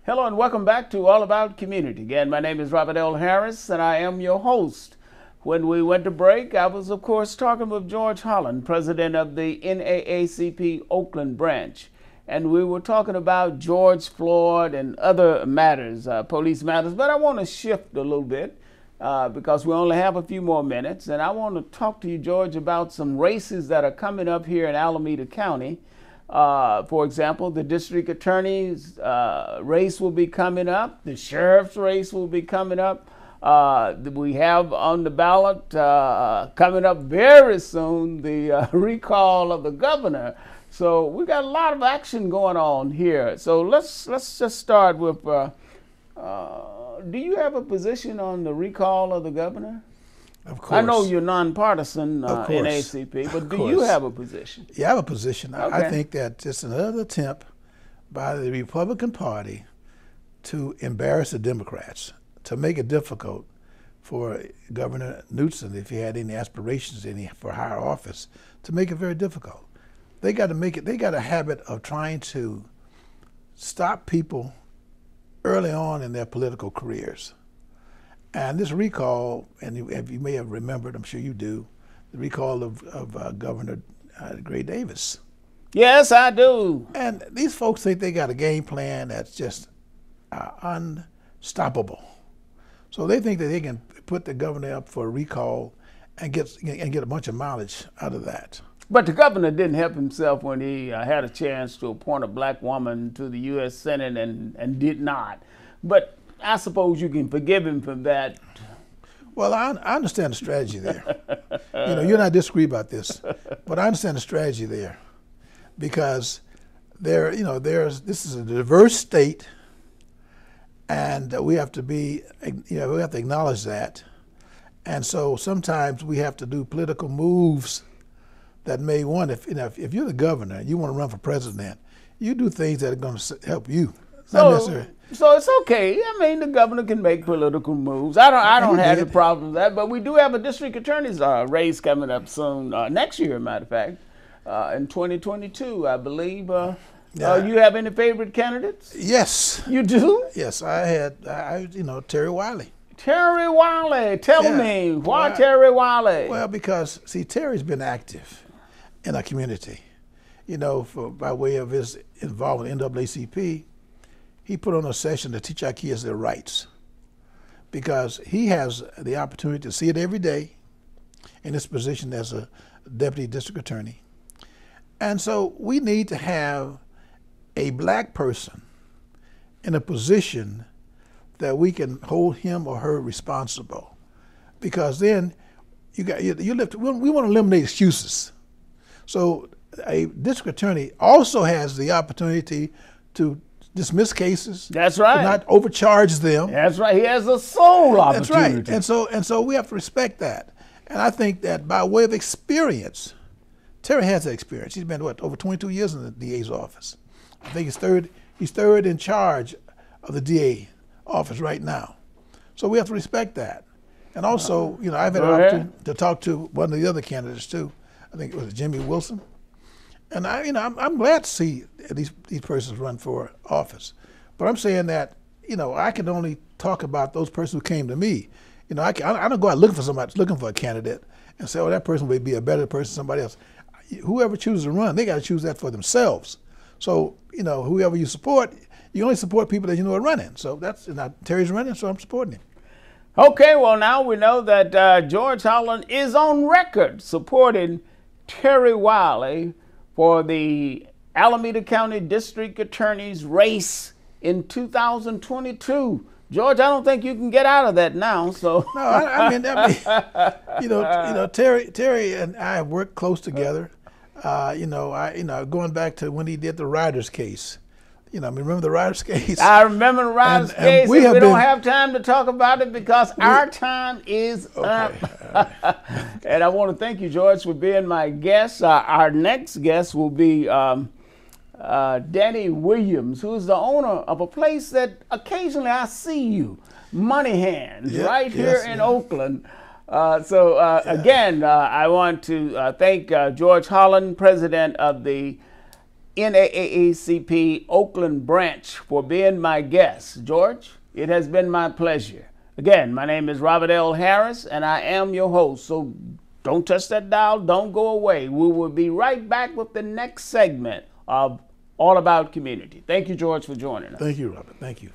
Hello and welcome back to All About Community. Again, my name is Robert L. Harris and I am your host. When we went to break, I was of course talking with George Holland, president of the NAACP Oakland branch. And we were talking about George Floyd and other matters, police matters. But I want to shift a little bit because we only have a few more minutes. And I want to talk to you, George, about some races that are coming up here in Alameda County. For example, the district attorney's race will be coming up. The sheriff's race will be coming up. We have on the ballot coming up very soon the recall of the governor. So we got a lot of action going on here. So let's just start with, do you have a position on the recall of the governor? Of course. I know you're nonpartisan in NAACP, but do you have a position? Yeah, I have a position. Okay. I think that it's another attempt by the Republican Party to embarrass the Democrats, to make it difficult for Governor Newsom, if he had any aspirations for higher office, to make it very difficult. They got to make it. They got a habit of trying to stop people early on in their political careers. And this recall, and you may have remembered, I'm sure you do, the recall of Governor Gray Davis. Yes, I do. And these folks think they got a game plan that's just unstoppable. So they think that they can put the governor up for a recall and get a bunch of mileage out of that. But the governor didn't help himself when he had a chance to appoint a black woman to the U.S. Senate and did not. But I suppose you can forgive him for that. Well, I understand the strategy there. You and I disagree about this, but I understand the strategy there because this is a diverse state, and we have to we have to acknowledge that. And so sometimes we have to do political moves that may if you're the governor and you want to run for president, you do things that are going to help you. Not necessarily. So it's okay. I mean, the governor can make political moves. I don't have a problem with that. But we do have a district attorney's race coming up soon, next year, matter of fact, in 2022, I believe. You have any favorite candidates? Yes. You do? Yes, I Terry Wiley. Terry Wiley. Tell me, why Terry Wiley? Well, because, see, Terry's been active in our community, by way of his involvement in NAACP. He put on a session to teach our kids their rights because he has the opportunity to see it every day in his position as a deputy district attorney. And so we need to have a black person in a position that we can hold him or her responsible, because then we want to eliminate excuses. So a district attorney also has the opportunity to dismiss cases. That's right. To not overcharge them. That's right. He has a sole opportunity. That's right. And so we have to respect that. And I think that by way of experience, Terry has that experience. He's been over 22 years in the DA's office. I think he's third in charge of the DA office right now. So we have to respect that. And also, I've had an opportunity to talk to one of the other candidates too. I think it was Jimmy Wilson. And I'm glad to see these persons run for office, but I'm saying that I can only talk about those persons who came to me. I don't go out looking for a candidate and say, oh, that person would be a better person than somebody else. Whoever chooses to run, they got to choose that for themselves. So whoever you support, you only support people that you know are running. So that's Terry's running, so I'm supporting him. Okay, well now we know that George Holland is on record supporting Terry Wiley for the Alameda County District Attorney's race in 2022. George, I don't think you can get out of that now. So no, I mean, Terry and I have worked close together. Going back to when he did the Riders case. Remember the Riders case? I remember the Riders case. And we don't have time to talk about it because our time is up. And I want to thank you, George, for being my guest. Our next guest will be Danny Williams, who is the owner of a place that occasionally I see you, Money Hands, here in Oakland. Again, I want to thank George Holland, president of the NAACP Oakland branch, for being my guest. George, it has been my pleasure. Again, my name is Robert L. Harris, and I am your host. So don't touch that dial. Don't go away. We will be right back with the next segment of All About Community. Thank you, George, for joining us. Thank you, Robert. Thank you.